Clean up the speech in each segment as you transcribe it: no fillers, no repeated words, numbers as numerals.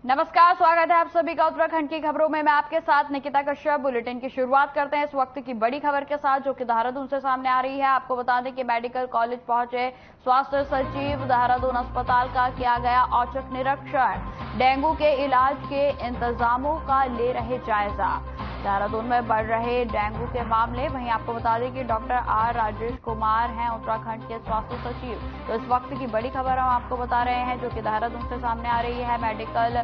नमस्कार, स्वागत है आप सभी का उत्तराखंड की खबरों में। मैं आपके साथ निकिता कश्यप। बुलेटिन की शुरुआत करते हैं इस वक्त की बड़ी खबर के साथ, जो कि देहरादून से सामने आ रही है। आपको बता दें कि मेडिकल कॉलेज पहुंचे स्वास्थ्य सचिव, देहरादून अस्पताल का किया गया औचक निरीक्षण। डेंगू के इलाज के इंतजामों का ले रहे जायजा। देहरादून में बढ़ रहे डेंगू के मामले। वहीं आपको बता दें कि डॉक्टर आर राजेश कुमार हैं उत्तराखंड के स्वास्थ्य सचिव। तो इस वक्त की बड़ी खबर हम आपको बता रहे हैं, जो कि देहरादून से सामने आ रही है। मेडिकल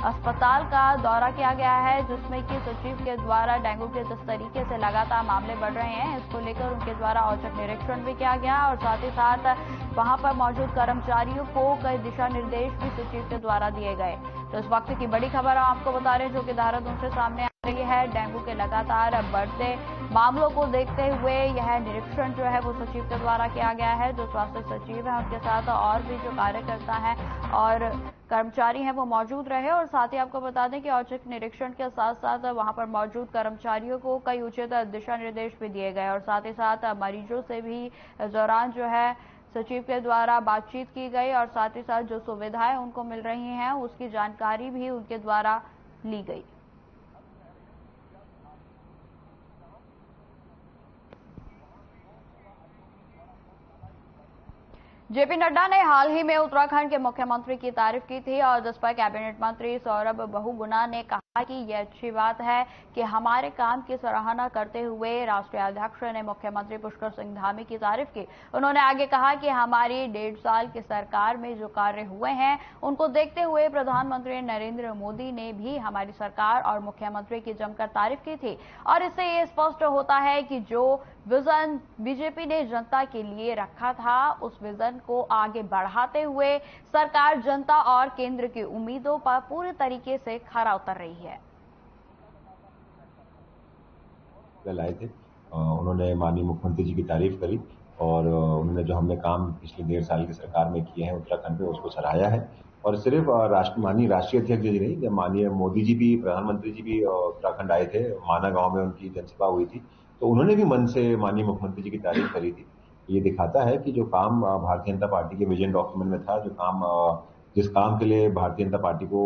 अस्पताल का दौरा किया गया है, जिसमें कि सचिव के द्वारा डेंगू के जिस तरीके से लगातार मामले बढ़ रहे हैं, इसको लेकर उनके द्वारा औचक निरीक्षण भी किया गया और साथ ही साथ वहां पर मौजूद कर्मचारियों को कई दिशा निर्देश भी सचिव के द्वारा दिए गए। तो इस वक्त की बड़ी खबर हम आपको बता रहे हैं, जो कि देहरादून से सामने आ रही है। डेंगू के लगातार बढ़ते मामलों को देखते हुए यह निरीक्षण जो है वो सचिव के द्वारा किया गया है। जो स्वास्थ्य सचिव है उनके साथ और भी जो कार्यकर्ता हैं और कर्मचारी हैं वो मौजूद रहे। और साथ ही आपको बता दें कि औचक निरीक्षण के साथ साथ वहां पर मौजूद कर्मचारियों को कई उचित दिशा निर्देश भी दिए गए और साथ ही साथ मरीजों से भी इस दौरान जो है सचिव के द्वारा बातचीत की गई और साथ ही साथ जो सुविधाएं उनको मिल रही हैं उसकी जानकारी भी उनके द्वारा ली गई। जेपी नड्डा ने हाल ही में उत्तराखंड के मुख्यमंत्री की तारीफ की थी और जिस पर कैबिनेट मंत्री सौरभ बहुगुणा ने कहा कि यह अच्छी बात है कि हमारे काम की सराहना करते हुए राष्ट्रीय अध्यक्ष ने मुख्यमंत्री पुष्कर सिंह धामी की तारीफ की। उन्होंने आगे कहा कि हमारी 1.5 साल की सरकार में जो कार्य हुए हैं उनको देखते हुए प्रधानमंत्री नरेंद्र मोदी ने भी हमारी सरकार और मुख्यमंत्री की जमकर तारीफ की थी और इससे ये स्पष्ट होता है कि जो विजन बीजेपी ने जनता के लिए रखा था उस विजन को आगे बढ़ाते हुए सरकार जनता और केंद्र की उम्मीदों पर पूरी तरीके से खरा उतर रही है। लाए थे, उन्होंने माननीय मुख्यमंत्री जी की तारीफ करी और उन्होंने जो हमने काम पिछले 1.5 साल की सरकार में किए हैं उत्तराखंड में उसको सराहाया है। और सिर्फ माननीय राष्ट्रीय अध्यक्ष जी नहीं, जब माननीय मोदी जी भी, प्रधानमंत्री जी भी उत्तराखंड आए थे, माना गांव में उनकी जनसभा हुई थी, तो उन्होंने भी मन से माननीय मुख्यमंत्री जी की तारीफ करी थी। ये दिखाता है कि जो काम भारतीय जनता पार्टी के विजन डॉक्यूमेंट में था, जो काम जिस काम के लिए भारतीय जनता पार्टी को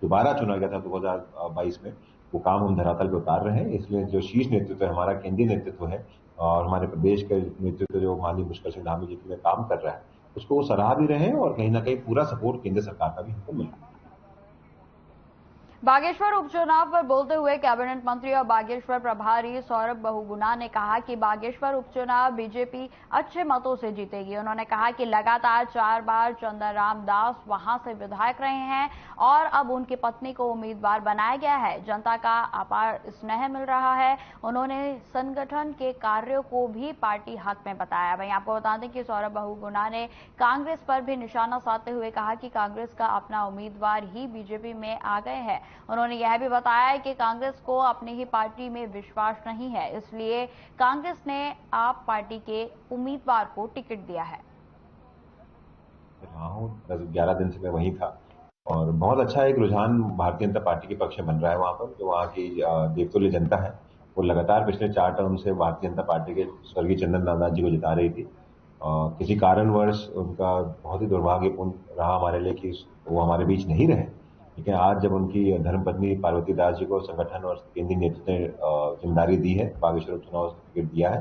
दोबारा चुना गया था 2022 में, वो काम हम धरातल पे उतार रहे हैं। इसलिए जो शीर्ष नेतृत्व है, हमारा केंद्रीय नेतृत्व है और हमारे प्रदेश के नेतृत्व जो माननीय पुष्कर सिंह धामी जी के लिए काम कर रहा है, उसको वो सराहा भी रहे हैं और कहीं ना कहीं पूरा सपोर्ट केंद्र सरकार का भी हमको मिल रहा है। बागेश्वर उपचुनाव पर बोलते हुए कैबिनेट मंत्री और बागेश्वर प्रभारी सौरभ बहुगुणा ने कहा कि बागेश्वर उपचुनाव बीजेपी अच्छे मतों से जीतेगी। उन्होंने कहा कि लगातार 4 बार चंदन राम दास वहां से विधायक रहे हैं और अब उनकी पत्नी को उम्मीदवार बनाया गया है। जनता का अपार स्नेह मिल रहा है। उन्होंने संगठन के कार्यों को भी पार्टी हक में बताया। वहीं आपको बता दें कि सौरभ बहुगुणा ने कांग्रेस पर भी निशाना साधते हुए कहा कि कांग्रेस का अपना उम्मीदवार ही बीजेपी में आ गए हैं। उन्होंने यह भी बताया कि कांग्रेस को अपनी ही पार्टी में विश्वास नहीं है, इसलिए कांग्रेस ने आप पार्टी के उम्मीदवार को टिकट दिया है। रहा हूँ 10-11 दिन से मैं वहीं था और बहुत अच्छा एक रुझान भारतीय जनता पार्टी के पक्ष में बन रहा है वहां पर। जो वहाँ की देवतुल्य जनता है वो लगातार पिछले 4 टर्म से भारतीय जनता पार्टी के स्वर्गीय चंदन रामदास जी को जिता रही थी। किसी कारणवश उनका बहुत ही दुर्भाग्यपूर्ण रहा हमारे लिए कि वो हमारे बीच नहीं रहे, लेकिन आज जब उनकी धर्मपत्नी पार्वती दास जी को संगठन और केंद्रीय नेतृत्व ने जिम्मेदारी दी है, बागेश्वर उपचुनाव टिकट दिया है,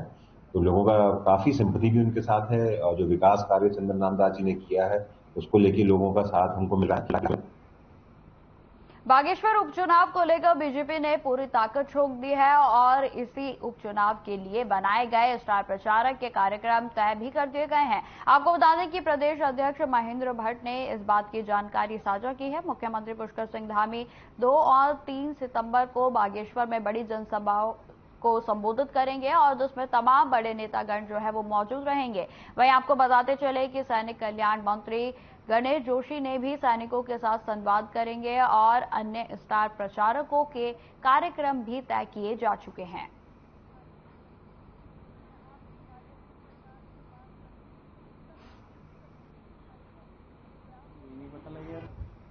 तो लोगों का काफी सिंपैथी भी उनके साथ है और जो विकास कार्य चंदन रामदास जी ने किया है उसको लेके लोगों का साथ उनको मिला है। बागेश्वर उपचुनाव को लेकर बीजेपी ने पूरी ताकत झोंक दी है और इसी उपचुनाव के लिए बनाए गए स्टार प्रचारक के कार्यक्रम तय भी कर दिए गए हैं। आपको बता दें कि प्रदेश अध्यक्ष महेंद्र भट्ट ने इस बात की जानकारी साझा की है। मुख्यमंत्री पुष्कर सिंह धामी 2 और 3 सितंबर को बागेश्वर में बड़ी जनसभाओं को संबोधित करेंगे और जिसमें तमाम बड़े नेतागण जो है वो मौजूद रहेंगे। वहीं आपको बताते चले कि सैनिक कल्याण मंत्री गणेश जोशी ने भी सैनिकों के साथ संवाद करेंगे और अन्य स्टार प्रचारकों के कार्यक्रम भी तय किए जा चुके हैं।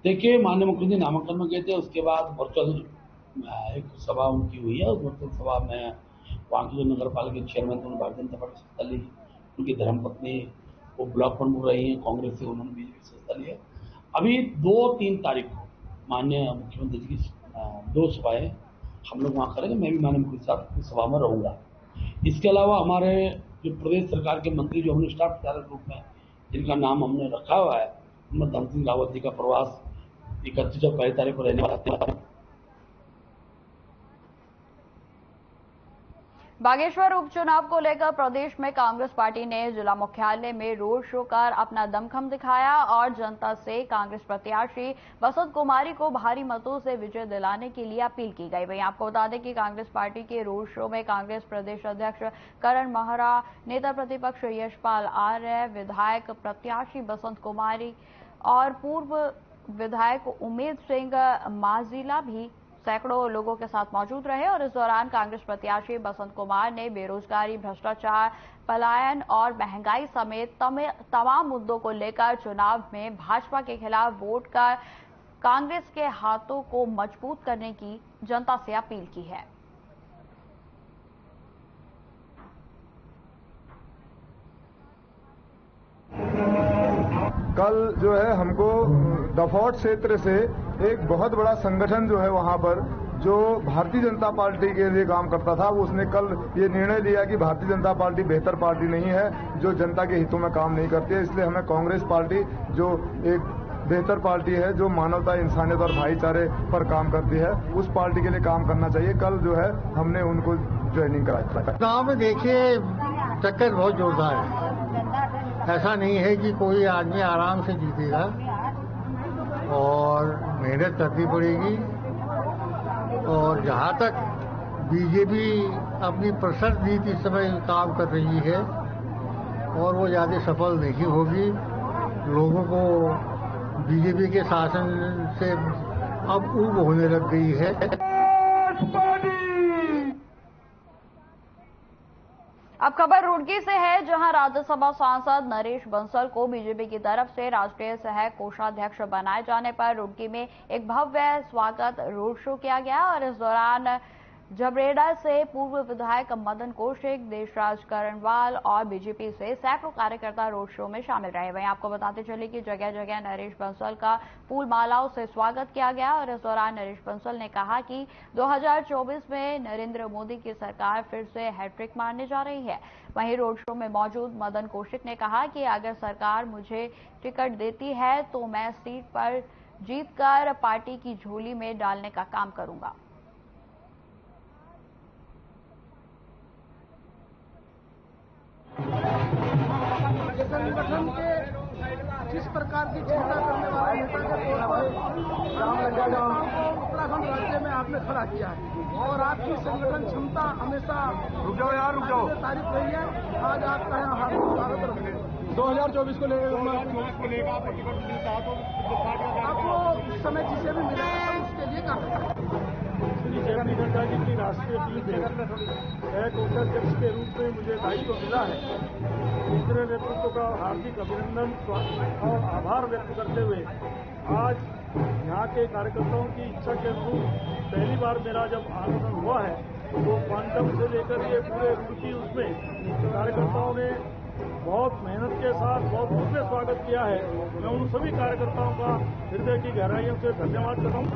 देखिए, माननीय मुख्यमंत्री नामांकन में गए थे, उसके बाद वर्चुअल एक सभा उनकी हुई है। उस वर्चुअल सभा में वहाँ की जो नगर पालिका के चेयरमैन थे भारतीय जनता पार्टी से हिस्सा ली। उनकी धर्मपत्नी वो ब्लॉक प्रमुख रही हैं कांग्रेस से, उन्होंने बीजेपी से हिस्सा लिया। अभी 2-3 तारीख को माननीय मुख्यमंत्री जी की 2 सभाएं हम लोग वहाँ करेंगे। मैं भी माननीय मुख्यमंत्री साहब की सभा में रहूँगा। इसके अलावा हमारे जो प्रदेश सरकार के मंत्री जो हमने स्टाफ प्रचारक रूप में जिनका नाम हमने रखा हुआ है, उनमें धन सिंह रावत जी का प्रवास 31 और 22 तारीख को रहने वाला है। बागेश्वर उपचुनाव को लेकर प्रदेश में कांग्रेस पार्टी ने जिला मुख्यालय में रोड शो कर अपना दमखम दिखाया और जनता से कांग्रेस प्रत्याशी बसंत कुमारी को भारी मतों से विजय दिलाने के लिए अपील की गई। वहीं आपको बता दें कि कांग्रेस पार्टी के रोड शो में कांग्रेस प्रदेश अध्यक्ष करण महरा, नेता प्रतिपक्ष यशपाल आर्य, विधायक प्रत्याशी बसंत कुमारी और पूर्व विधायक उमेद सिंह माझीला भी सैकड़ों लोगों के साथ मौजूद रहे और इस दौरान कांग्रेस प्रत्याशी बसंत कुमार ने बेरोजगारी, भ्रष्टाचार, पलायन और महंगाई समेत तमाम मुद्दों को लेकर चुनाव में भाजपा के खिलाफ वोट कर कांग्रेस के हाथों को मजबूत करने की जनता से अपील की है। कल जो है हमको दफौट क्षेत्र से एक बहुत बड़ा संगठन जो है वहां पर जो भारतीय जनता पार्टी के लिए काम करता था, उसने कल ये निर्णय लिया कि भारतीय जनता पार्टी बेहतर पार्टी नहीं है, जो जनता के हितों में काम नहीं करती है। इसलिए हमें कांग्रेस पार्टी जो एक बेहतर पार्टी है, जो मानवता, इंसानियत और भाईचारे पर काम करती है, उस पार्टी के लिए काम करना चाहिए। कल जो है हमने उनको ज्वाइनिंग कराया। गाँव में देखिए टक्कर बहुत जोरदार है। ऐसा नहीं है कि कोई आदमी आराम से जीतेगा और मेहनत करनी पड़ेगी। और जहाँ तक बीजेपी अपनी प्रसर नीति इस समय काम कर रही है और वो ज़्यादा सफल नहीं होगी। लोगों को बीजेपी के शासन से अब ऊब होने लग गई है। अब खबर रुड़की से है, जहां राज्यसभा सांसद नरेश बंसल को बीजेपी की तरफ से राष्ट्रीय सह कोषाध्यक्ष बनाए जाने पर रुड़की में एक भव्य स्वागत रोड शो किया गया और इस दौरान जबरेड़ा से पूर्व विधायक मदन कौशिक, देशराज करणवाल और बीजेपी से सैकड़ों कार्यकर्ता रोड शो में शामिल रहे। वहीं आपको बताते चले कि जगह जगह नरेश बंसल का फूल मालाओं से स्वागत किया गया और इस दौरान नरेश बंसल ने कहा कि 2024 में नरेंद्र मोदी की सरकार फिर से हैट्रिक मारने जा रही है। वहीं रोड शो में मौजूद मदन कौशिक ने कहा कि अगर सरकार मुझे टिकट देती है तो मैं सीट पर जीतकर पार्टी की झोली में डालने का काम करूंगा। संगठन के जिस प्रकार की चिंता करने वाले नेता के तौर पर उत्तराखंड राज्य में आपने खड़ा किया है और आपकी संगठन क्षमता हमेशा तारीफ रही है। आज आपका यहाँ हार्दिक स्वागत रखें। 2024 को लेकर आपको समय जिसे भी मिलेगा उसके लिए काम श्री जेपी नड्डा जी की राष्ट्रीय टीम सह कोषाध्यक्ष के रूप में मुझे दायित्व मिला है। दूसरे नेतृत्व का हार्दिक अभिनंदन और आभार व्यक्त करते हुए आज यहाँ के कार्यकर्ताओं की इच्छा के अनुरूप पहली बार मेरा जब आगमन हुआ है तो क्वांटम से लेकर ये पूरे रुड़की उसमें कार्यकर्ताओं ने बहुत मेहनत के साथ बहुत भव्य स्वागत किया है। मैं उन सभी कार्यकर्ताओं का हृदय की गहराइयों से धन्यवाद करता हूँ।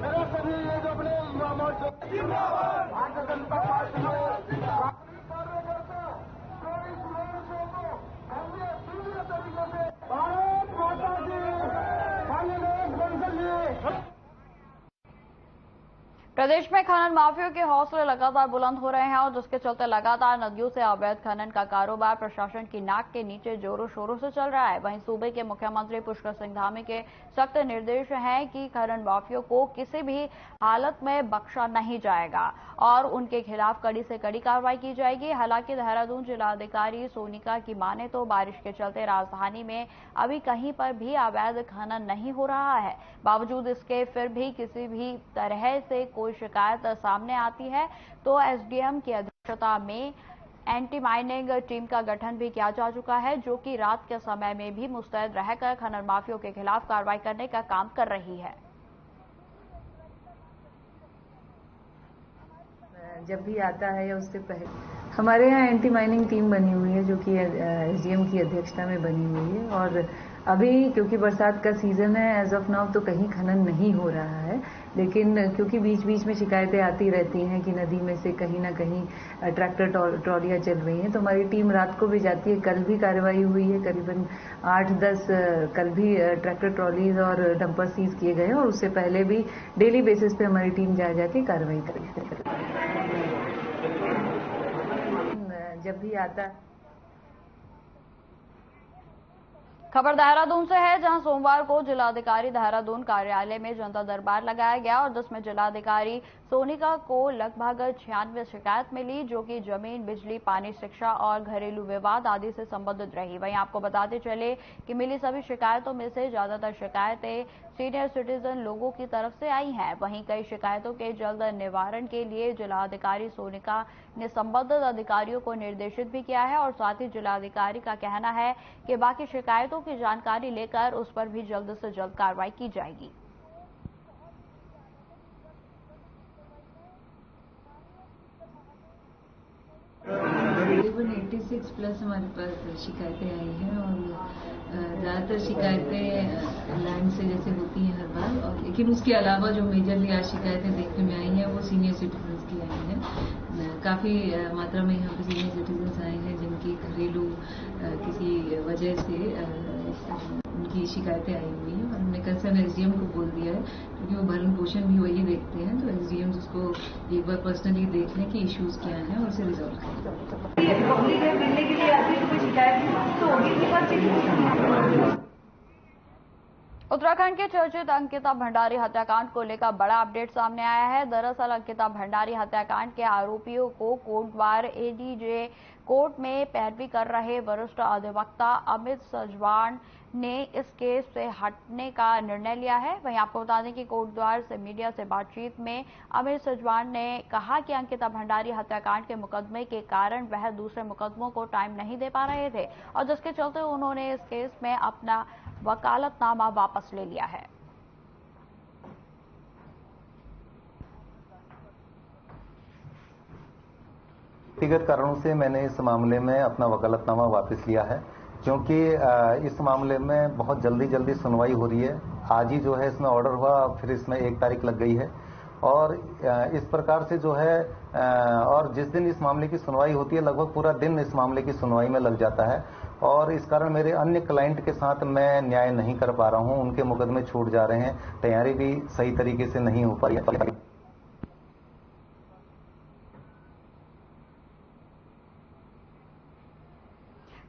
मेरा सभी ये जो अपने भारतीय जनता पार्टी भारत माता की नरेश बंसल जी। प्रदेश में खनन माफियों के हौसले लगातार बुलंद हो रहे हैं और जिसके चलते लगातार नदियों से अवैध खनन का कारोबार प्रशासन की नाक के नीचे जोरों शोरों से चल रहा है। वहीं सूबे के मुख्यमंत्री पुष्कर सिंह धामी के सख्त निर्देश हैं कि खनन माफियों को किसी भी हालत में बख्शा नहीं जाएगा और उनके खिलाफ कड़ी से कड़ी कार्रवाई की जाएगी। हालांकि देहरादून जिलाधिकारी सोनिका की माने तो बारिश के चलते राजधानी में अभी कहीं पर भी अवैध खनन नहीं हो रहा है। बावजूद इसके फिर भी किसी भी तरह से कोई शिकायत सामने आती है तो एसडीएम की अध्यक्षता में एंटी माइनिंग टीम का गठन भी किया जा चुका है, जो कि रात के समय में भी मुस्तैद रहकर खनन माफियों के खिलाफ कार्रवाई करने का काम कर रही है। जब भी आता है या उससे पहले हमारे यहाँ एंटी माइनिंग टीम बनी हुई है जो कि एसडीएम की अध्यक्षता में बनी हुई है। और अभी क्योंकि बरसात का सीजन है, एज ऑफ नाउ तो कहीं खनन नहीं हो रहा है, लेकिन क्योंकि बीच बीच में शिकायतें आती रहती हैं कि नदी में से कहीं ना कहीं ट्रैक्टर ट्रॉलियाँ चल रही हैं, तो हमारी टीम रात को भी जाती है। कल भी कार्रवाई हुई है, करीबन 8-10 कल भी ट्रैक्टर ट्रॉलीज और डंपर सीज किए गए हैं, और उससे पहले भी डेली बेसिस पे हमारी टीम जा जाके कार्रवाई करती है। जब भी आता खबर देहरादून से है, जहां सोमवार को जिलाधिकारी देहरादून कार्यालय में जनता दरबार लगाया गया और जिसमें जिलाधिकारी सोनिका को लगभग 96 शिकायत मिली, जो कि जमीन, बिजली, पानी, शिक्षा और घरेलू विवाद आदि से संबंधित रही। वहीं आपको बताते चले कि मिली सभी शिकायतों में से ज्यादातर शिकायतें सीनियर सिटीजन लोगों की तरफ से आई हैं। वहीं कई शिकायतों के जल्द निवारण के लिए जिलाधिकारी सोनिका ने संबंधित अधिकारियों को निर्देशित भी किया है और साथ ही जिलाधिकारी का कहना है कि बाकी शिकायतों की जानकारी लेकर उस पर भी जल्द से जल्द कार्रवाई की जाएगी। तकरीबन 86 प्लस हमारे पास शिकायतें आई हैं, और ज़्यादातर शिकायतें लैंड से जैसे होती हैं हर बार, और लेकिन उसके अलावा जो मेजरली आज शिकायतें देखने में आई हैं वो सीनियर सिटीजन्स की आई हैं। काफ़ी मात्रा में यहाँ पे सीनियर सिटीजन्स आए हैं जिनकी घरेलू किसी वजह से उनकी शिकायतें आई हुई हैं, और हमने कंसर्न एसडीएम को बोल दिया है, क्योंकि वो भरण पोषण भी वही देखते हैं, तो एसडीएम उसको एक बार पर्सनली देख लें कि इश्यूज क्या हैं और उसे रिजॉल्व करें। पब्लिक में मिलने के लिए आती है तो कोई शिकायत तो होगी नहीं बात। उत्तराखंड के चर्चित अंकिता भंडारी हत्याकांड को लेकर बड़ा अपडेट सामने आया है। दरअसल अंकिता भंडारी हत्याकांड के आरोपियों को कोटद्वार एडीजे कोर्ट में पैरवी कर रहे वरिष्ठ अधिवक्ता अमित सजवान ने इस केस से हटने का निर्णय लिया है। वहीं आपको बता दें कि कोटद्वार से मीडिया से बातचीत में अमित सजवान ने कहा कि अंकिता भंडारी हत्याकांड के मुकदमे के कारण वह दूसरे मुकदमों को टाइम नहीं दे पा रहे थे, और जिसके चलते उन्होंने इस केस में अपना वकालतनामा वापस ले लिया है। व्यक्तिगत कारणों से मैंने इस मामले में अपना वकालतनामा वापस लिया है, क्योंकि इस मामले में बहुत जल्दी सुनवाई हो रही है। आज ही जो है इसमें ऑर्डर हुआ, फिर इसमें 1 तारीख लग गई है, और इस प्रकार से जो है और जिस दिन इस मामले की सुनवाई होती है लगभग पूरा दिन इस मामले की सुनवाई में लग जाता है, और इस कारण मेरे अन्य क्लाइंट के साथ मैं न्याय नहीं कर पा रहा हूं। उनके मुकदमे छूट जा रहे हैं, तैयारी भी सही तरीके से नहीं हो पाई है।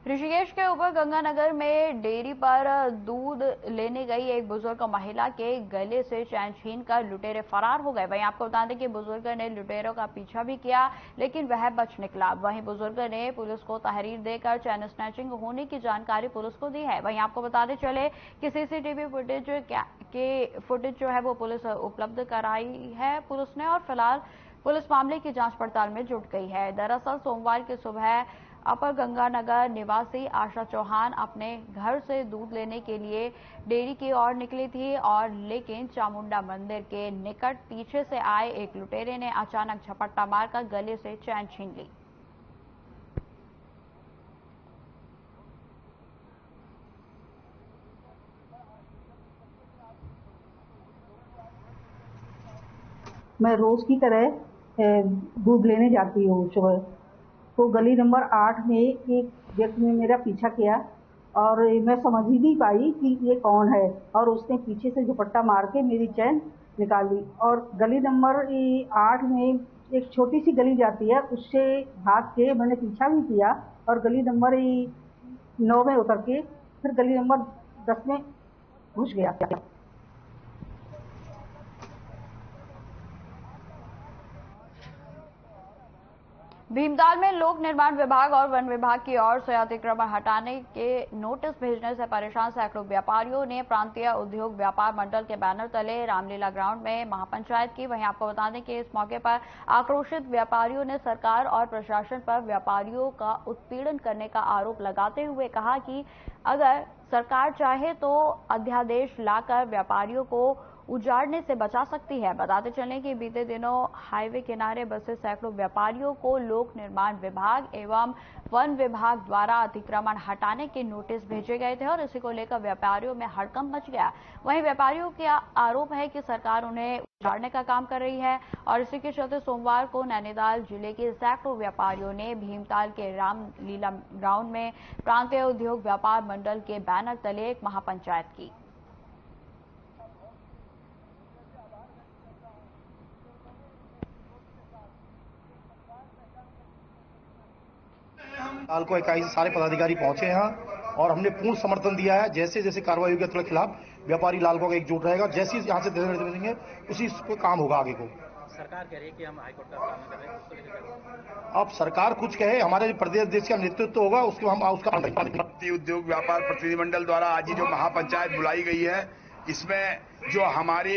ऋषिकेश के ऊपर गंगानगर में डेयरी पर दूध लेने गई एक बुजुर्ग महिला के गले से चैन छीन कर लुटेरे फरार हो गए। वहीं आपको बता दें कि बुजुर्ग ने लुटेरों का पीछा भी किया, लेकिन वह बच निकला। वहीं बुजुर्ग ने पुलिस को तहरीर देकर चैन स्नैचिंग होने की जानकारी पुलिस को दी है। वहीं आपको बताते चले कि सीसीटीवी फुटेज जो है वो पुलिस उपलब्ध कराई है पुलिस ने, और फिलहाल पुलिस मामले की जांच पड़ताल में जुट गई है। दरअसल सोमवार की सुबह अपर गंगानगर निवासी आशा चौहान अपने घर से दूध लेने के लिए डेयरी की ओर निकली थी, और लेकिन चामुंडा मंदिर के निकट पीछे से आए एक लुटेरे ने अचानक झपट्टा मारकर गले से चैन छीन ली। मैं रोज की तरह दूध लेने जाती हूँ सुबह, तो गली नंबर 8 में एक व्यक्ति ने मेरा पीछा किया, और मैं समझ ही नहीं पाई कि ये कौन है, और उसने पीछे से झपट्टा मार के मेरी चैन निकाली। और गली नंबर 8 में एक छोटी सी गली जाती है, उससे भाग के मैंने पीछा भी किया, और गली नंबर 9 में उतर के फिर गली नंबर 10 में घुस गया। भीमताल में लोक निर्माण विभाग और वन विभाग की ओर से अतिक्रमण हटाने के नोटिस भेजने से परेशान सैकड़ों व्यापारियों ने प्रांतीय उद्योग व्यापार मंडल के बैनर तले रामलीला ग्राउंड में महापंचायत की। वहीं आपको बता दें कि इस मौके पर आक्रोशित व्यापारियों ने सरकार और प्रशासन पर व्यापारियों का उत्पीड़न करने का आरोप लगाते हुए कहा कि अगर सरकार चाहे तो अध्यादेश लाकर व्यापारियों को उजाड़ने से बचा सकती है। बताते चलें कि बीते दिनों हाईवे किनारे बसे सैकड़ों व्यापारियों को लोक निर्माण विभाग एवं वन विभाग द्वारा अतिक्रमण हटाने के नोटिस भेजे गए थे और इसी को लेकर व्यापारियों में हड़कंप मच गया। वहीं व्यापारियों का आरोप है कि सरकार उन्हें उजाड़ने का काम कर रही है और इसी के चलते सोमवार को नैनीताल जिले के सैकड़ों व्यापारियों ने भीमताल के रामलीला ग्राउंड में प्रांतीय उद्योग व्यापार मंडल के बैनर तले एक महापंचायत की। ताल को इकाई से सारे पदाधिकारी पहुंचे हैं और हमने पूर्ण समर्थन दिया है। जैसे जैसे कार्रवाई होगी के खिलाफ व्यापारी लालकों का एकजुट रहेगा। जैसे यहाँ से देंगे उसी पे काम होगा आगे को। सरकार कह रही है कि हम हाईकोर्ट का पालन कर रहे हैं, उसको लेकर अब सरकार कुछ कहे, हमारे प्रदेश देश का नेतृत्व होगा, उसको हम उसका उद्योग व्यापार प्रतिनिधिमंडल द्वारा आज जो महापंचायत बुलाई गई है, इसमें जो हमारे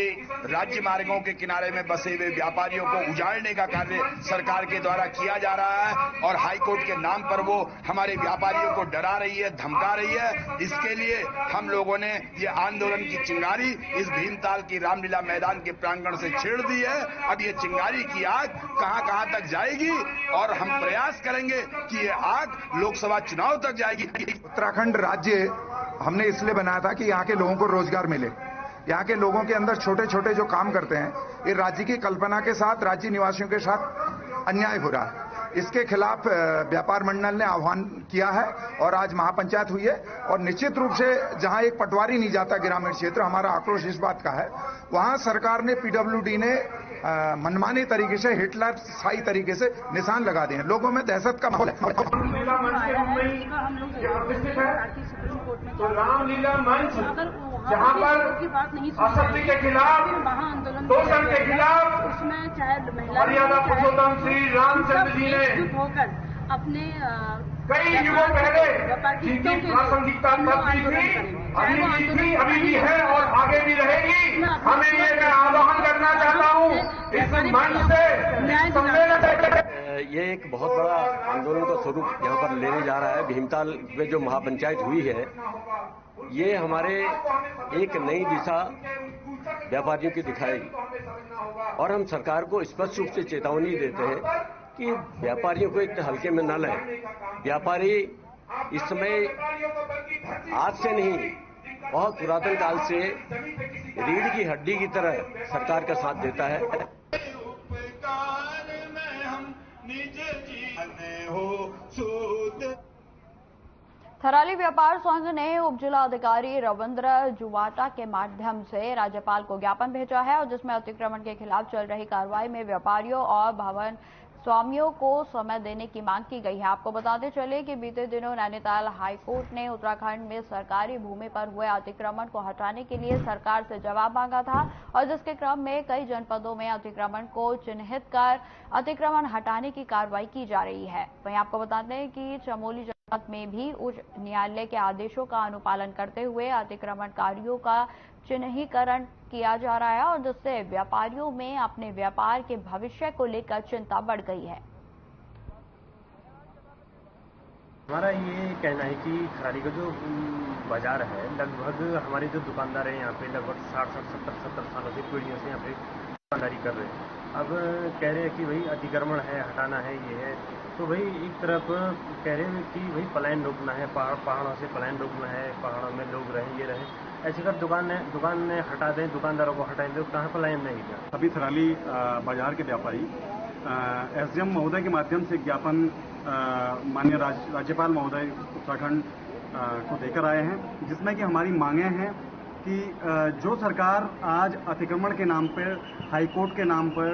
राज्य मार्गों के किनारे में बसे हुए व्यापारियों को उजाड़ने का कार्य सरकार के द्वारा किया जा रहा है और हाईकोर्ट के नाम पर वो हमारे व्यापारियों को डरा रही है, धमका रही है। इसके लिए हम लोगों ने ये आंदोलन की चिंगारी इस भीमताल की रामलीला मैदान के प्रांगण से छेड़ दी है। अब ये चिंगारी की आग कहां तक जाएगी और हम प्रयास करेंगे कि ये आग लोकसभा चुनाव तक जाएगी। उत्तराखंड राज्य हमने इसलिए बनाया था कि यहाँ के लोगों को रोजगार मिले। यहाँ के लोगों के अंदर छोटे छोटे जो काम करते हैं, ये राज्य की कल्पना के साथ राज्य निवासियों के साथ अन्याय हो रहा है। इसके खिलाफ व्यापार मंडल ने आह्वान किया है और आज महापंचायत हुई है और निश्चित रूप से जहां एक पटवारी नहीं जाता ग्रामीण क्षेत्र, हमारा आक्रोश इस बात का है, वहां सरकार ने पीडब्ल्यूडी ने मनमाने तरीके से हिटलर शाही तरीके से निशान लगा दिए हैं। लोगों में दहशत का माहौल है। तो रामलीला मंच जहाँ पर असत्य के खिलाफ, शोषण के खिलाफ उसमें चाहे मर्यादा पुरुषोत्तम श्री रामचंद्र जी ने अपने कई युगों पहले जिनकी प्रासंगिकता तब भी थी, अभी भी है और आगे भी रहेगी। हमें ये मैं आह्वान करना चाहता हूँ इस मंच से सम्मेलन। ये एक बहुत बड़ा आंदोलन का स्वरूप यहाँ पर लेने जा रहा है। भीमताल में जो महापंचायत हुई है, ये हमारे एक नई दिशा व्यापारियों की दिखाएगी और हम सरकार को स्पष्ट रूप से चेतावनी देते हैं कि व्यापारियों को इतने हल्के में न लें। व्यापारी इस समय आज से नहीं, बहुत पुरातन काल से रीढ़ की हड्डी की तरह सरकार का साथ देता है। थराली व्यापार संघ ने उप जिला अधिकारी रविंद्र जुवाटा के माध्यम से राज्यपाल को ज्ञापन भेजा है और जिसमें अतिक्रमण के खिलाफ चल रही कार्रवाई में व्यापारियों और भवन स्वामियों को समय देने की मांग की गई है। आपको बताते चले कि बीते दिनों नैनीताल हाईकोर्ट ने उत्तराखंड में सरकारी भूमि पर हुए अतिक्रमण को हटाने के लिए सरकार से जवाब मांगा था और जिसके क्रम में कई जनपदों में अतिक्रमण को चिन्हित कर अतिक्रमण हटाने की कार्रवाई की जा रही है। वहीं आपको बताते हैं कि चमोली जनपद में भी उच्च न्यायालय के आदेशों का अनुपालन करते हुए अतिक्रमणकारियों का चिन्हीकरण किया जा रहा है और जिससे व्यापारियों में अपने व्यापार के भविष्य को लेकर चिंता बढ़ गई है। हमारा ये कहना है कि थराली का जो बाजार है, लगभग हमारे जो दुकानदार हैं यहाँ पे लगभग 60-70 सालों से, पीढ़ियों से यहाँ पे दुकानदारी कर रहे हैं। अब कह रहे हैं कि भाई अतिक्रमण है, हटाना है, ये है, तो भाई एक तरफ कह रहे हैं कि भाई पलायन रोकना है, पहाड़ों से पलायन रोकना है, पहाड़ों में लोग रहें, ये रहें, ऐसे कर दुकान हटा दें, दुकानदारों को हटाएं, तो कहाँ पलायन नहीं है। अभी थराली बाजार के व्यापारी एसडीएम महोदय के माध्यम से ज्ञापन माननीय राज्यपाल महोदय उत्तराखंड को देकर आए हैं, जिसमें कि हमारी मांगे हैं कि जो सरकार आज अतिक्रमण के नाम पर, हाईकोर्ट के नाम पर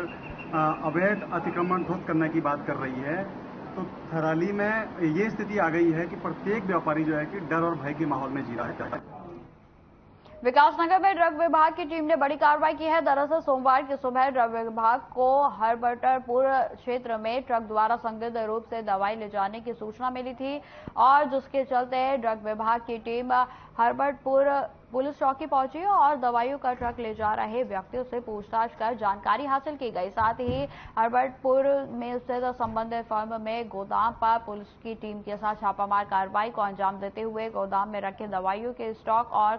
अवैध अतिक्रमण ध्वस्त करने की बात कर रही है, तो थराली में ये स्थिति आ गई है कि प्रत्येक व्यापारी जो है कि डर और भय के माहौल में जी रहा है। विकासनगर में ड्रग विभाग की टीम ने बड़ी कार्रवाई की है। दरअसल सोमवार की सुबह ड्रग विभाग को हरबटरपुर क्षेत्र में ट्रक द्वारा संदिग्ध रूप से दवाई ले जाने की सूचना मिली थी और जिसके चलते ड्रग विभाग की टीम हरबटपुर पुलिस चौकी पहुंची और दवाइयों का ट्रक ले जा रहे व्यक्तियों से पूछताछ कर जानकारी हासिल की गई। साथ ही हरबटपुर में स्थित संबंधित फर्म में गोदाम पर पुलिस की टीम के साथ छापामार कार्रवाई को अंजाम देते हुए गोदाम में रखे दवाइयों के स्टॉक और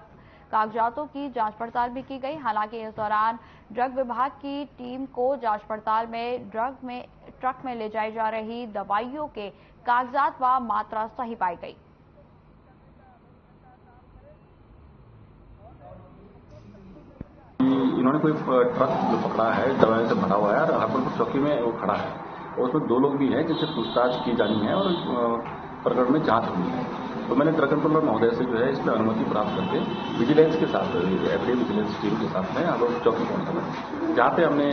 कागजातों की जांच पड़ताल भी की गई। हालांकि इस दौरान ड्रग विभाग की टीम को जांच पड़ताल में ट्रक में ले जाई जा रही दवाइयों के कागजात व मात्रा सही पाई गई। इन्होंने कोई ट्रक जो पकड़ा है दवाइयों से भरा हुआ है और हरपुर चौकी में वो खड़ा है और उसमें 2 लोग भी हैं जिनसे पूछताछ की जानी है और प्रकरण में जांच हुई है। तो मैंने ड्रग कंट्रोलर महोदय से जो है इसमें अनुमति प्राप्त करके विजिलेंस के साथ एफडी विजिलेंस टीम के साथ में हम लोग चौकी पहुंचा, जहाँ पे हमने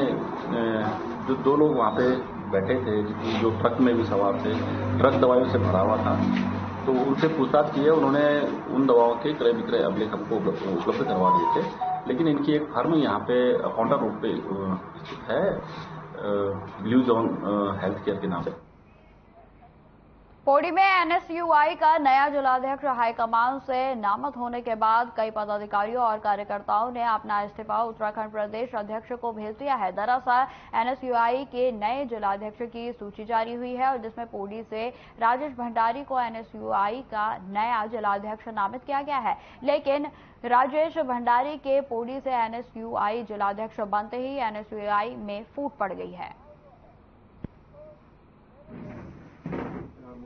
जो 2 लोग वहाँ पे बैठे थे जो ट्रक में भी सवार थे, ट्रक दवाइयों से भरा हुआ था, तो उनसे पूछताछ की है। उन्होंने उन दवाओं के क्रय विक्रय अभिलेख हमको उपलब्ध करवा दिए थे, लेकिन इनकी एक फर्म यहाँ पे काउंटर रोड पे स्थित है, ब्लू जोन हेल्थ केयर के नाम से। पौड़ी में एनएसयूआई का नया जिलाध्यक्ष हाईकमान से नामत होने के बाद कई पदाधिकारियों और कार्यकर्ताओं ने अपना इस्तीफा उत्तराखंड प्रदेश अध्यक्ष को भेज दिया है। दरअसल एनएसयूआई के नए जिलाध्यक्ष की सूची जारी हुई है और जिसमें पौड़ी से राजेश भंडारी को एनएसयूआई का नया जिलाध्यक्ष नामित किया गया है। लेकिन राजेश भंडारी के पौड़ी से एनएसयूआई जिलाध्यक्ष बनते ही एनएसयूआई में फूट पड़ गई है।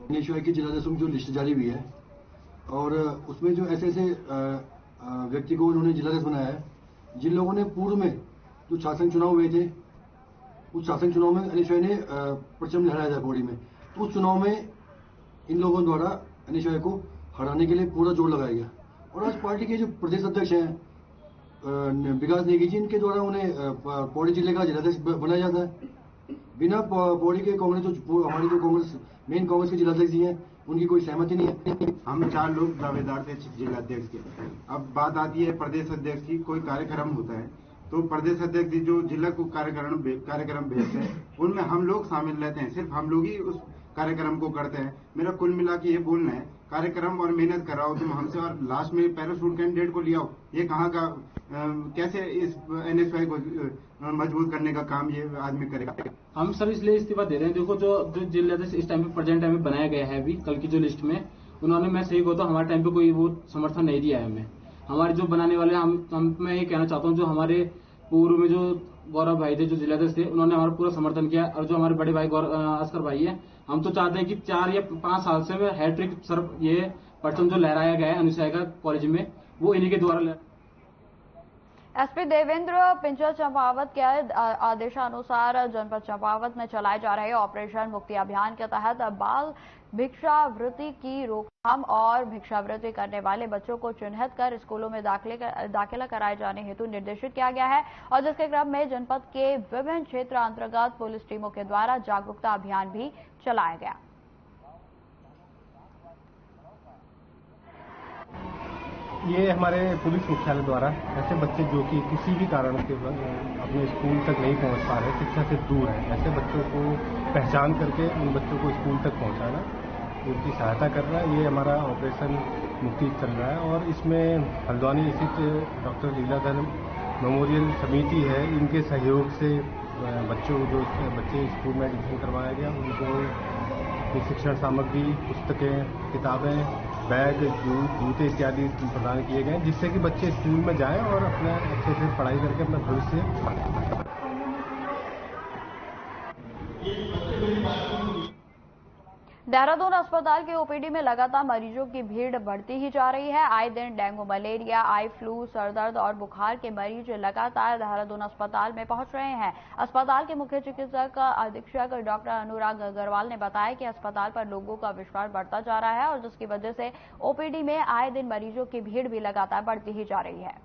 एनएसयूआई की जिलाध्यक्षों की जो लिस्ट जारी हुई है और उसमें जो ऐसे व्यक्ति को उन्होंने जिलाध्यक्ष बनाया है, जिन लोगों ने पूर्व में जो शासन चुनाव हुए थे, उस शासन चुनाव में एनएसयूआई ने परचम लहराया था पौड़ी में, तो उस चुनाव में इन लोगों द्वारा एनएसयूआई को हराने के लिए पूरा जोर लगाया गया। और आज पार्टी के जो प्रदेश अध्यक्ष हैं विकास नेगी जी, इनके द्वारा उन्हें पौड़ी जिले का जिलाध्यक्ष बनाया जाता है। बिना पौड़ी के कांग्रेस हमारी जो कांग्रेस मेन कांग्रेस के जिलाध्यक्ष जी हैं, उनकी कोई सहमति नहीं है। हम 4 लोग दावेदार थे जिलाध्यक्ष के। अब बात आती है प्रदेश अध्यक्ष की, कोई कार्यक्रम होता है तो प्रदेश अध्यक्ष जी जो जिला को कार्यक्रम भेजते हैं उनमें हम लोग शामिल रहते हैं, सिर्फ हम लोग ही उस कार्यक्रम को करते हैं। मेरा कुल मिला के ये बोलना है, कार्यक्रम और मेहनत कराओ तुम हमसे और लास्ट में पैराशूट कैंडिडेट को लियाओ, ये कहाँ का कैसे इस एनएसयूआई को मजबूत करने का काम ये आदमी करेगा। हम सर इसलिए इस्तीफा दे रहे हैं। देखो जो जिलाध्यक्ष इस टाइम पे प्रेजेंट टाइम में बनाया गया है, अभी कल की जो लिस्ट में उन्होंने, मैं सही कहता हूँ, हमारे टाइम पे कोई वो समर्थन नहीं दिया है हमें। हमारे जो बनाने वाले मैं ये कहना चाहता हूँ, जो हमारे पूर्व में जो गौरव भाई थे जो जिलाध्यक्ष थे, उन्होंने हमारा पूरा समर्थन किया। और जो हमारे बड़े भाई अस्कर भाई है, हम तो चाहते हैं कि 4 या 5 साल से हैट्रिक सर ये परचम जो लहराया गया है एनएसयूआई का कॉलेज में, वो इन्हीं के द्वारा। एसपी देवेंद्र पिंचल चंपावत के आदेशानुसार जनपद चंपावत में चलाए जा रहे ऑपरेशन मुक्ति अभियान के तहत बाल भिक्षावृत्ति की रोकथाम और भिक्षावृत्ति करने वाले बच्चों को चिन्हित कर स्कूलों में दाखिला कराए जाने हेतु निर्देशित किया गया है और जिसके क्रम में जनपद के विभिन्न क्षेत्र अंतर्गत पुलिस टीमों के द्वारा जागरूकता अभियान भी चलाया गया। ये हमारे पुलिस मुख्यालय द्वारा ऐसे बच्चे जो कि किसी भी कारण से अपने स्कूल तक नहीं पहुंच पा रहे, शिक्षा से दूर हैं, ऐसे बच्चों को पहचान करके उन बच्चों को स्कूल तक पहुंचाना, उनकी सहायता करना, ये हमारा ऑपरेशन मुक्ति चल रहा है। और इसमें हल्द्वानी स्थित डॉक्टर लीलाधर मेमोरियल समिति है, इनके सहयोग से बच्चे स्कूल में एडमिशन करवाया गया, उनको शिक्षण सामग्री, पुस्तकें, किताबें, बैग, जूते इत्यादि प्रदान किए गए, जिससे कि बच्चे स्कूल में जाएं और अपना अच्छे से पढ़ाई करके अपना भविष्य। देहरादून अस्पताल के ओपीडी में लगातार मरीजों की भीड़ बढ़ती ही जा रही है। आए दिन डेंगू, मलेरिया, आई फ्लू, सरदर्द और बुखार के मरीज लगातार देहरादून अस्पताल में पहुंच रहे हैं। अस्पताल के मुख्य चिकित्सक अधीक्षक डॉक्टर अनुराग अग्रवाल ने बताया कि अस्पताल पर लोगों का विश्वास बढ़ता जा रहा है और जिसकी वजह से ओपीडी में आए दिन मरीजों की भीड़ भी लगातार बढ़ती ही जा रही है।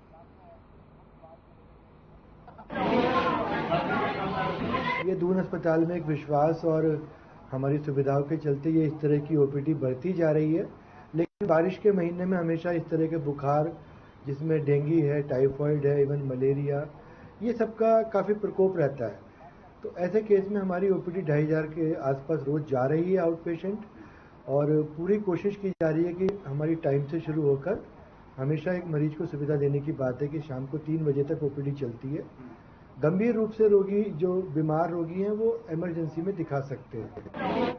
ये दून अस्पताल में एक विश्वास और हमारी सुविधाओं के चलते ये इस तरह की ओपीडी बढ़ती जा रही है, लेकिन बारिश के महीने में हमेशा इस तरह के बुखार, जिसमें डेंगू है, टाइफाइड है, इवन मलेरिया, ये सबका काफ़ी प्रकोप रहता है। तो ऐसे केस में हमारी ओपीडी 2500 के आसपास रोज़ जा रही है आउट पेशेंट, और पूरी कोशिश की जा रही है कि हमारी टाइम से शुरू होकर हमेशा एक मरीज को सुविधा देने की बात है कि शाम को 3 बजे तक ओपीडी चलती है। गंभीर रूप से रोगी, जो बीमार रोगी हैं, वो इमरजेंसी में दिखा सकते हैं।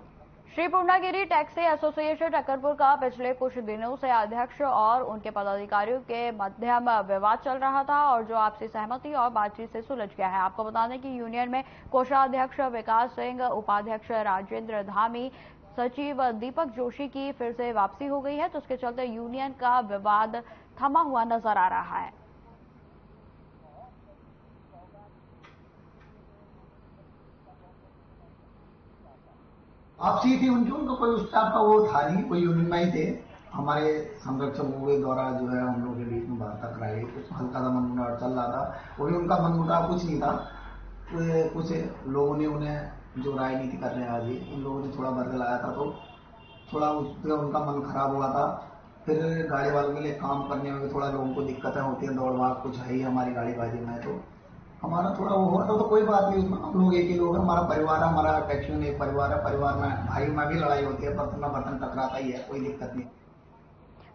श्री पूर्णागिरी टैक्सी एसोसिएशन टक्करपुर का पिछले कुछ दिनों से अध्यक्ष और उनके पदाधिकारियों के मध्यम विवाद चल रहा था और जो आपसी सहमति और बातचीत से सुलझ गया है। आपको बता दें कि यूनियन में कोषाध्यक्ष विकास सिंह, उपाध्यक्ष राजेंद्र धामी, सचिव दीपक जोशी की फिर से वापसी हो गई है, तो उसके चलते यूनियन का विवाद थमा हुआ नजर आ रहा है। आपसी थी उनका कोई उस टाइप का वो था नहीं, कोई यूनियन में ही थे। हमारे संरक्षक हुए द्वारा जो है हम लोगों के बीच में वार्ता कराई, कुछ हल्का सा मनमुटाव चल रहा था, वो भी उनका मनमुटाव कुछ नहीं था। कुछ लोगों ने उन्हें जो राजनीति कर रहे हैं आज उन लोगों ने थोड़ा बदलाया था, तो थोड़ा उससे उनका मन खराब हुआ था। फिर गाड़ी वालों के लिए काम करने में थोड़ा लोगों को दिक्कतें होती हैं, दौड़ भाग कुछ है ही हमारी गाड़ीबाजी में, तो हमारा थोड़ा वो हुआ था। तो कोई बात नहीं, उसमें हम लोग एक ही लोग हैं, हमारा परिवार है, हमारा टैक्सी में एक परिवार है, परिवार में भाई में भी लड़ाई होती है, बर्तन में बर्तन टकराता ही है, कोई दिक्कत नहीं।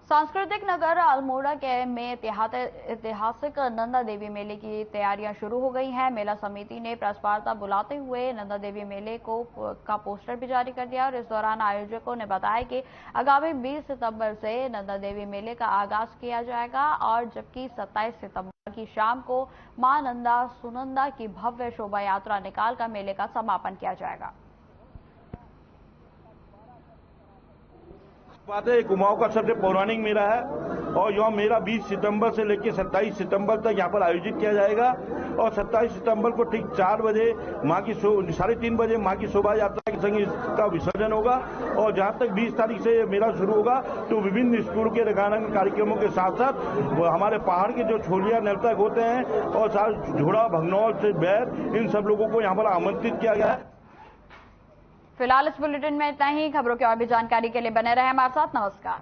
सांस्कृतिक नगर अल्मोड़ा के में ऐतिहासिक नंदा देवी मेले की तैयारियां शुरू हो गई हैं। मेला समिति ने प्रेस वार्ता बुलाते हुए नंदा देवी मेले का पोस्टर भी जारी कर दिया और इस दौरान आयोजकों ने बताया कि आगामी 20 सितंबर से नंदा देवी मेले का आगाज किया जाएगा और जबकि 27 सितंबर की शाम को मां नंदा सुनंदा की भव्य शोभा यात्रा निकालकर मेले का समापन किया जाएगा। बात है, कुमाऊं का सबसे पौराणिक मेला है और यह मेला 20 सितंबर से लेकर 27 सितंबर तक यहाँ पर आयोजित किया जाएगा और 27 सितंबर को ठीक 4 बजे माँ की 3:30 बजे माँ की शोभा यात्रा के संग इसका विसर्जन होगा और जहाँ तक 20 तारीख से मेला शुरू होगा तो विभिन्न स्कूल के रंगारंग कार्यक्रमों के साथ साथ हमारे पहाड़ के जो छोलिया नर्तक होते हैं और साथ झोड़ा भगनौर से बैर, इन सब लोगों को यहाँ पर आमंत्रित किया गया है। फिलहाल इस बुलेटिन में इतना ही। खबरों की और भी जानकारी के लिए बने रहे हमारे साथ। नमस्कार।